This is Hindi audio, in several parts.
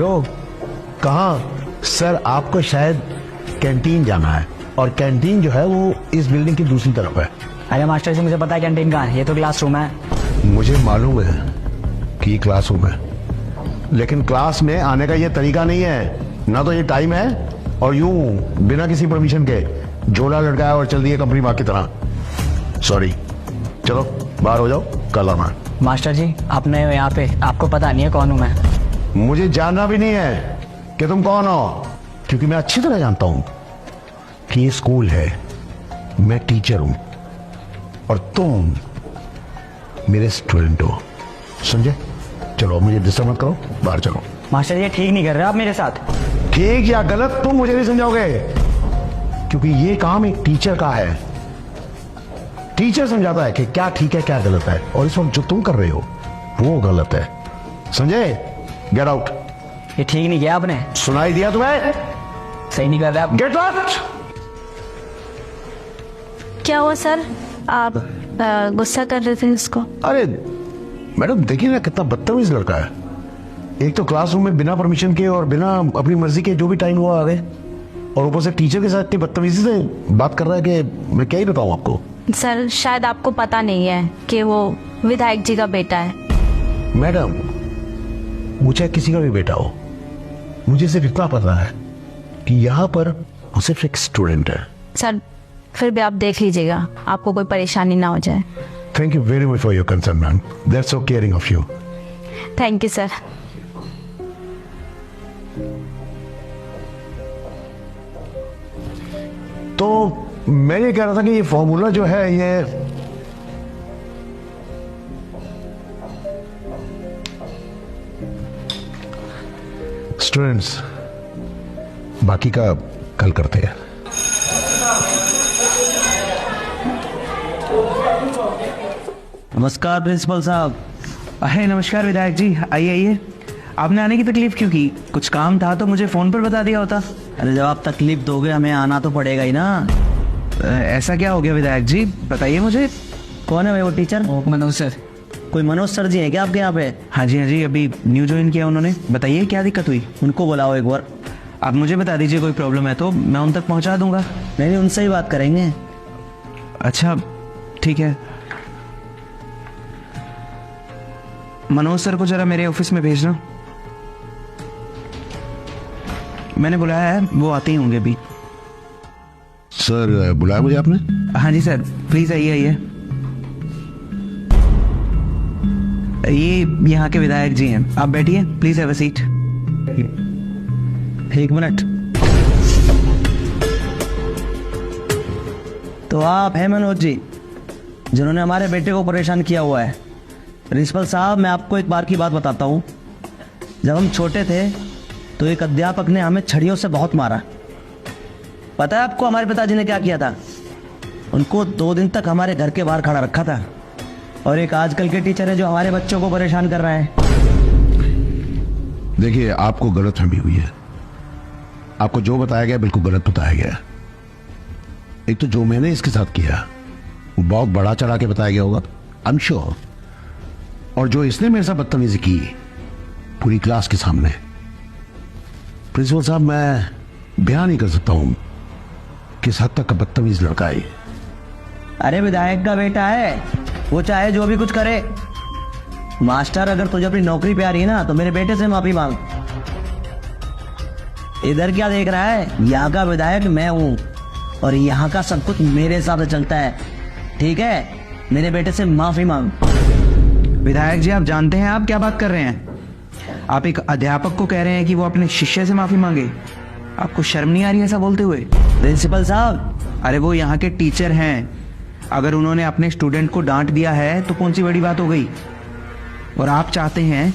हेलो, कहाँ? सर आपको शायद कैंटीन जाना है, और कैंटीन जो है वो इस बिल्डिंग की दूसरी तरफ है। अरे मास्टर जी, मुझे पता है कैंटीन कहाँ है, ये तो क्लासरूम है। मुझे मालूम है कि क्लासरूम है, लेकिन क्लास में आने का ये तरीका नहीं है, ना तो ये टाइम है, और यूं बिना किसी परमिशन के झोला लटकाया और चल दिए कंपनी माँ की तरह। सॉरी, चलो बाहर हो जाओ, कल आना। मास्टर जी, आपने यहाँ पे, आपको पता नहीं है कौन हूँ मैं? मुझे जानना भी नहीं है कि तुम कौन हो, क्योंकि मैं अच्छी तरह जानता हूं कि ये स्कूल है, मैं टीचर हूं और तुम मेरे स्टूडेंट हो, समझे? चलो मुझे डिस्टर्ब मत करो, बाहर चलो। मास्टर जी, ये ठीक नहीं कर रहे आप मेरे साथ। ठीक या गलत तुम मुझे नहीं समझाओगे, क्योंकि ये काम एक टीचर का है। टीचर समझाता है कि क्या ठीक है क्या गलत है, और इस वक्त जो तुम कर रहे हो वो गलत है, समझे? Get out. ये ठीक नहीं किया आपने। सुनाई दिया तुम्हें? सही नहीं कर रहे आप। Get out. क्या हुआ सर, आप गुस्सा कर रहे थे इसको? अरे मैडम देखिए ना, कितना बदतमीज लड़का है। एक तो क्लासरूम में बिना परमिशन के और बिना अपनी मर्जी के जो भी टाइम हुआ आ गए, और ऊपर से टीचर के साथ इतनी बदतमीजी से बात कर रहा है कि मैं क्या ही बताऊं आपको। सर शायद आपको पता नहीं है कि वो विधायक जी का बेटा है। मैडम, मुझे किसी का भी बेटा हो, मुझे सिर्फ इतना पता है कि यहाँ पर वो सिर्फ एक स्टूडेंट है। सर फिर भी आप देख लीजिएगा, आपको कोई परेशानी ना हो जाए। Thank you very much for your concern ma'am, that's so caring of you. Thank you sir. तो मैं ये कह रहा था कि ये फॉर्मूला जो है ये स्टूडेंट्स बाकी का कल करते हैं। नमस्कार प्रिंसिपल साहब। अरे नमस्कार विधायक जी, आइए आइए। आपने आने की तकलीफ क्यों की? कुछ काम था तो मुझे फोन पर बता दिया होता। अरे जब आप तकलीफ दोगे हमें आना तो पड़ेगा ही ना। ऐसा क्या हो गया विधायक जी, बताइए मुझे। कौन है भाई वो टीचर? मनोज सर। कोई मनोज सर जी है क्या आपके यहाँ पे? हाँ जी, अभी न्यू ज्वाइन किया उन्होंने। बताइए क्या दिक्कत हुई? उनको बुलाओ एक बार। आप मुझे बता दीजिए, कोई प्रॉब्लम है तो मैं उन तक पहुँचा दूंगा। नहीं, उनसे ही बात करेंगे। अच्छा ठीक है। मनोज सर को जरा मेरे ऑफिस में भेजना। मैंने बुलाया है, वो आते ही होंगे अभी। सर बुलाया मुझे आपने? हाँ जी सर, प्लीज आइए आइए। ये यहाँ के विधायक जी हैं, आप बैठिए, प्लीज हैव अ सीट। एक मिनट। तो आप हैं मनोज जी, जिन्होंने हमारे बेटे को परेशान किया हुआ है। प्रिंसिपल साहब, मैं आपको एक बार की बात बताता हूँ। जब हम छोटे थे तो एक अध्यापक ने हमें छड़ियों से बहुत मारा। पता है आपको हमारे पिताजी ने क्या किया था? उनको 2 दिन तक हमारे घर के बाहर खड़ा रखा था। और एक आजकल के टीचर है जो हमारे बच्चों को परेशान कर रहा है। देखिए, आपको गलतफहमी हुई है। आपको जो बताया गया बिल्कुल गलत बताया गया। एक तो जो मैंने इसके साथ किया वो बहुत बड़ा चढ़ा के बताया गया होगा, आई एम श्योर। और जो इसने मेरे साथ बदतमीजी की पूरी क्लास के सामने, प्रिंसिपल साहब मैं बयान नहीं कर सकता हूं किस हद तक का बदतमीज लड़का है। अरे विधायक का बेटा है, वो चाहे जो भी कुछ करे। मास्टर, अगर तुझे अपनी नौकरी पे आ रही है ना तो मेरे बेटे से माफी मांग। इधर क्या देख रहा है? यहाँ का विधायक मैं हूँ और यहाँ का सब कुछ मेरे हिसाब से चलता है, ठीक है? मेरे बेटे से माफी मांग। विधायक जी, आप जानते हैं आप क्या बात कर रहे हैं? आप एक अध्यापक को कह रहे हैं कि वो अपने शिष्य से माफी मांगे। आपको शर्म नहीं आ रही ऐसा बोलते हुए? प्रिंसिपल साहब, अरे वो यहाँ के टीचर हैं, अगर उन्होंने अपने स्टूडेंट को डांट दिया है तो कौन सी बड़ी बात हो गई? और आप चाहते हैं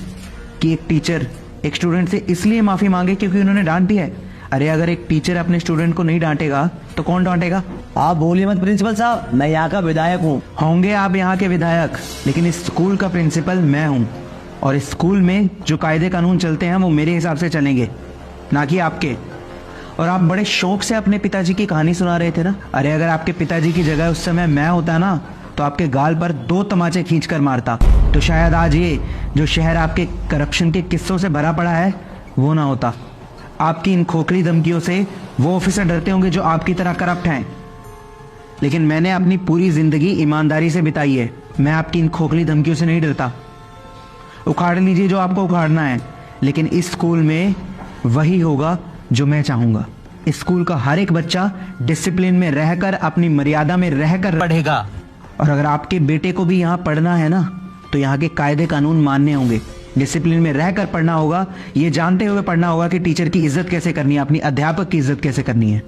कि एक टीचर एक स्टूडेंट से इसलिए माफी मांगे क्योंकि उन्होंने डांट दिया है? अरे अगर एक टीचर अपने स्टूडेंट को नहीं डांटेगा तो कौन डांटेगा? आप बोलिए मत प्रिंसिपल साहब, मैं यहाँ का विधायक हूँ। होंगे आप यहाँ के विधायक, लेकिन इस स्कूल का प्रिंसिपल मैं हूँ। और इस स्कूल में जो कायदे कानून चलते हैं वो मेरे हिसाब से चलेंगे, ना कि आपके। और आप बड़े शौक से अपने पिताजी की कहानी सुना रहे थे ना। अरे अगर आपके पिताजी की जगह उस समय मैं होता ना तो आपके गाल पर 2 तमाचे खींच कर मारता। तो शायद आज ये जो शहर आपके करप्शन के किस्सों से भरा पड़ा है वो ना होता। आपकी इन खोखली धमकियों से वो ऑफिसर डरते होंगे जो आपकी तरह करप्ट हैं, लेकिन मैंने अपनी पूरी जिंदगी ईमानदारी से बिताई है। मैं आपकी इन खोखली धमकियों से नहीं डरता। उखाड़ लीजिए जो आपको उखाड़ना है, लेकिन इस स्कूल में वही होगा जो मैं चाहूंगा। इस स्कूल का हर एक बच्चा डिसिप्लिन में रहकर, अपनी मर्यादा में रहकर पढ़ेगा। और अगर आपके बेटे को भी यहाँ पढ़ना है ना, तो यहाँ के कायदे कानून मानने होंगे, डिसिप्लिन में रहकर पढ़ना होगा, ये जानते हुए पढ़ना होगा कि टीचर की इज्जत कैसे करनी है, अपनी अध्यापक की इज्जत कैसे करनी है।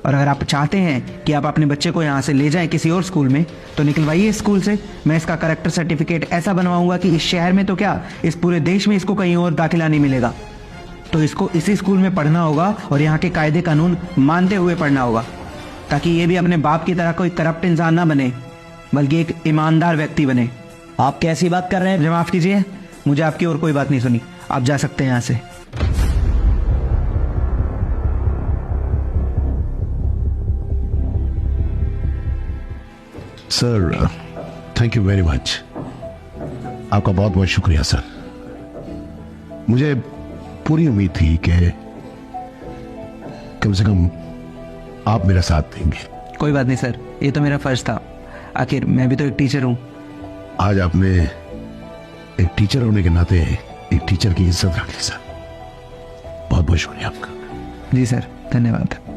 और अगर आप चाहते हैं कि आप अपने बच्चे को यहाँ से ले जाएं किसी और स्कूल में, तो निकलवाइए इस स्कूल से। मैं इसका करेक्टर सर्टिफिकेट ऐसा बनवाऊंगा कि इस शहर में तो क्या, इस पूरे देश में इसको कहीं और दाखिला नहीं मिलेगा। तो इसको इसी स्कूल में पढ़ना होगा और यहाँ के कायदे कानून मानते हुए पढ़ना होगा, ताकि ये भी अपने बाप की तरह कोई करप्ट इंसान ना बने, बल्कि एक ईमानदार व्यक्ति बने। आप कैसी बात कर रहे हैं? मुझे माफ कीजिए, मुझे आपकी और कोई बात नहीं सुनी। आप जा सकते हैं यहाँ से। Sir, thank you very much. आपका बहुत बहुत शुक्रिया सर। मुझे पूरी उम्मीद थी कि कम से कम आप मेरा साथ देंगे। कोई बात नहीं सर, ये तो मेरा फर्ज था। आखिर मैं भी तो एक टीचर हूँ। आज आपने एक टीचर होने के नाते एक टीचर की इज्जत रखी सर। बहुत बहुत शुक्रिया आपका। जी सर, धन्यवाद।